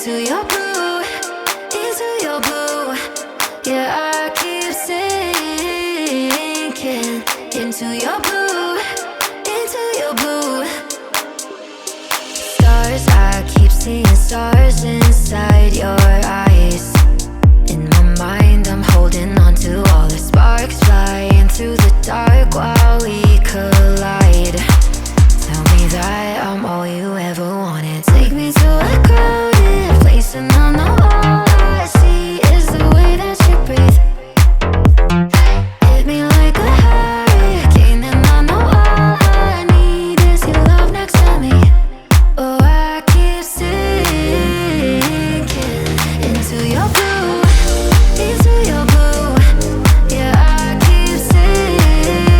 into your blue, into your blue. Yeah, I keep sinking into your blue, into your blue. Stars, I keep seeing stars inside your eyes. In my mind, I'm holding on to all the sparks flying through the dark while we collide. Tell me that I'm all you ever wanted. Take me to a crowded place and I know all I see is the way that you breathe. Hit me like a hurricane and I know all I need is your love next to me. Oh, I keep sinking into your blue, into your blue. Yeah, I keep sinking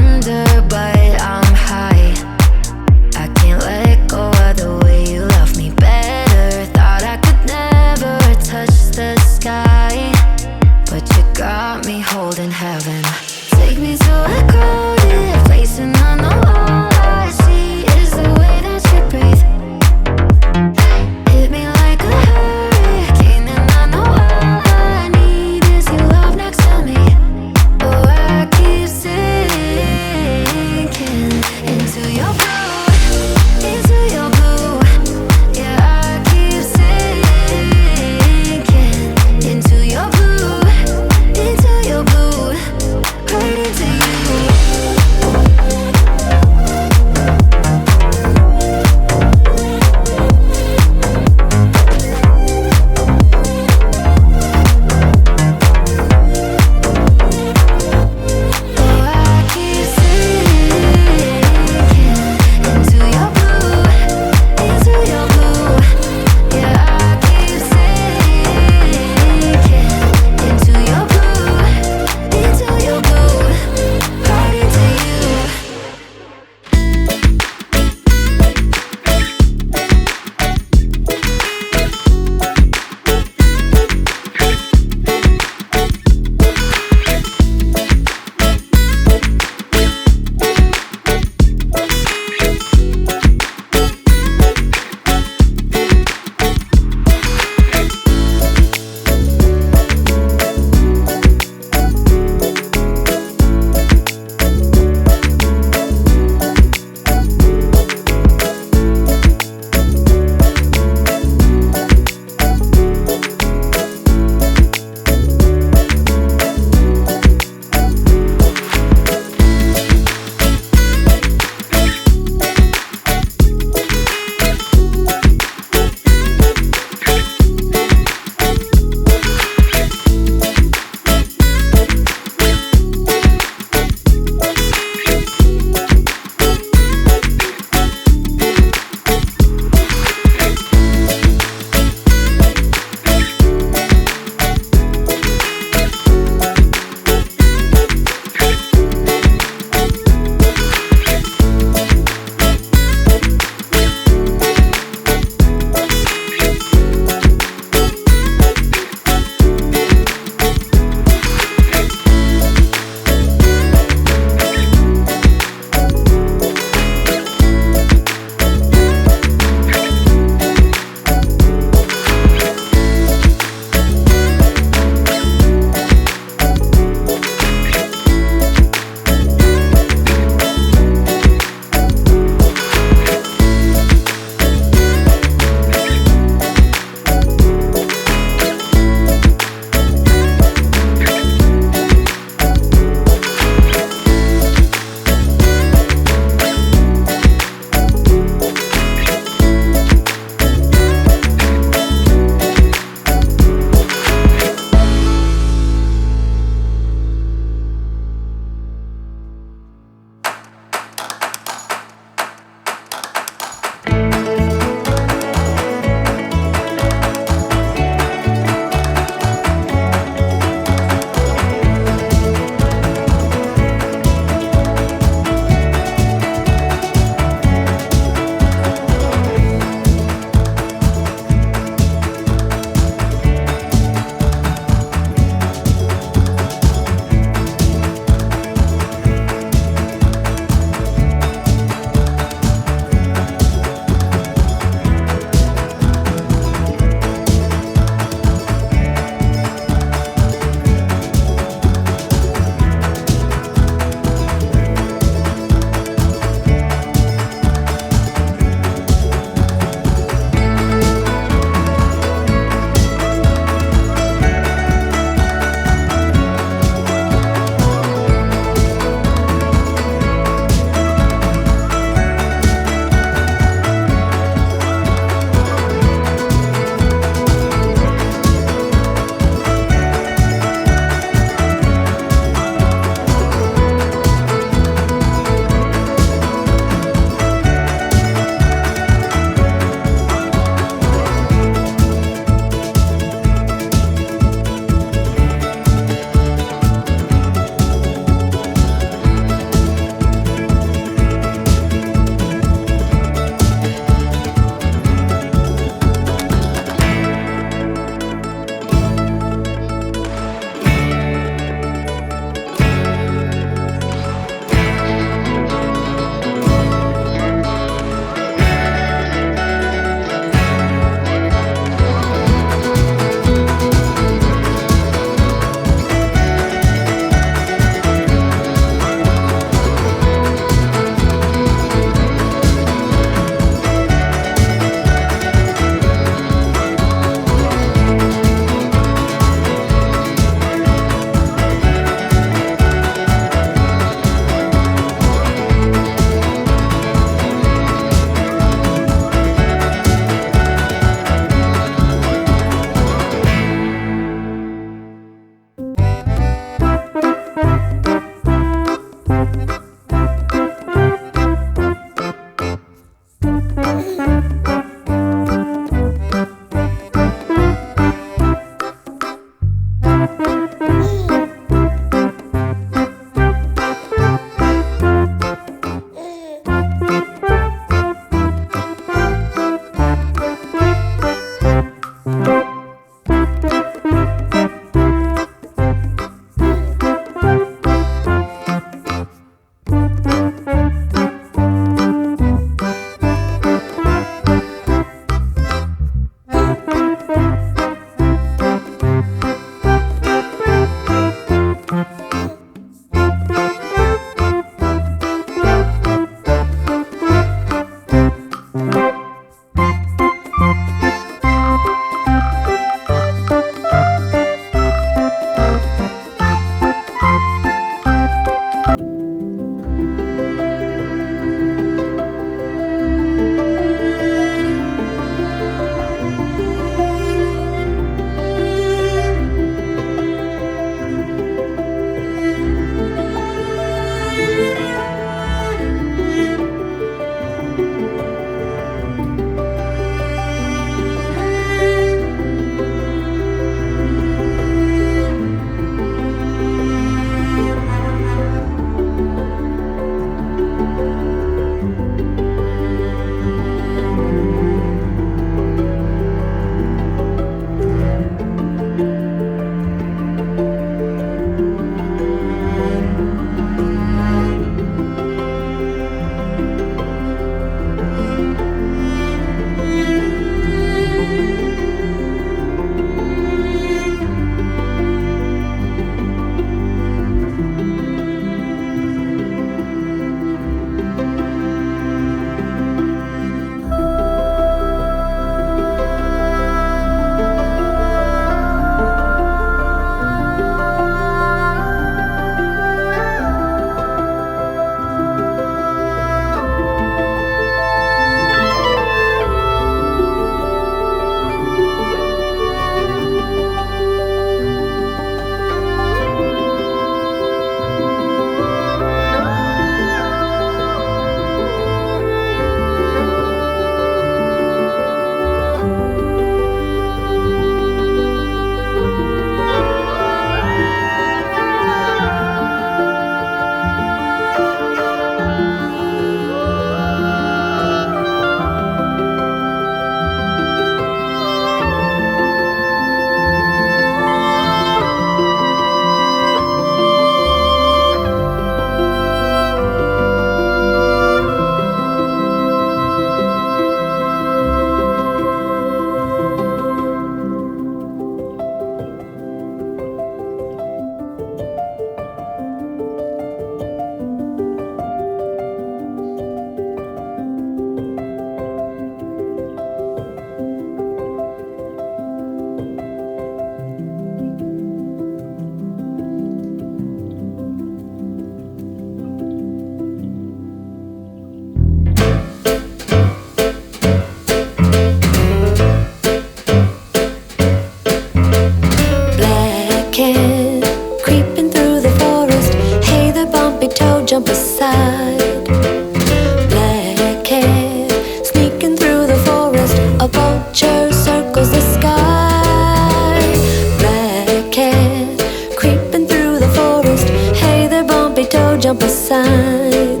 jump aside.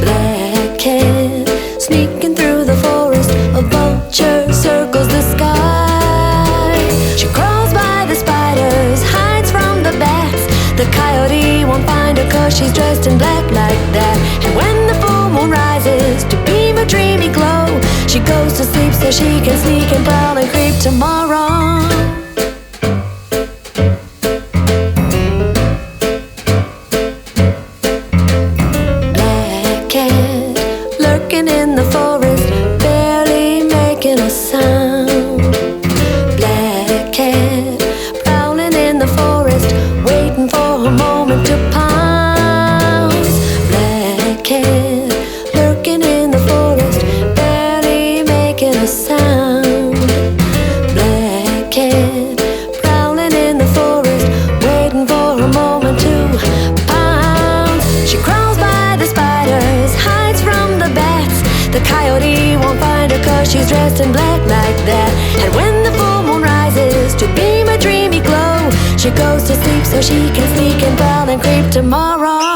Black cat sneaking through the forest, a vulture circles the sky. She crawls by the spiders, hides from the bats. The coyote won't find her 'cause she's dressed in black like that. And when the full moon rises to beam a dreamy glow, she goes to sleep so she can sneak and prowl and creep tomorrow. Lurking in the forest, barely making a sound. Black cat, prowling in the forest, waiting for a moment to pounce. Black cat, lurking in the forest, barely making a sound. Black cat, prowling in the forest, waiting for a moment to pounce. She crawls by the spiders, hides from the bats. The coyote won't find her 'cause she's dressed in black like that. And when the full moon rises to beam a dreamy glow, she goes to sleep so she can sneak and prowl and creep tomorrow.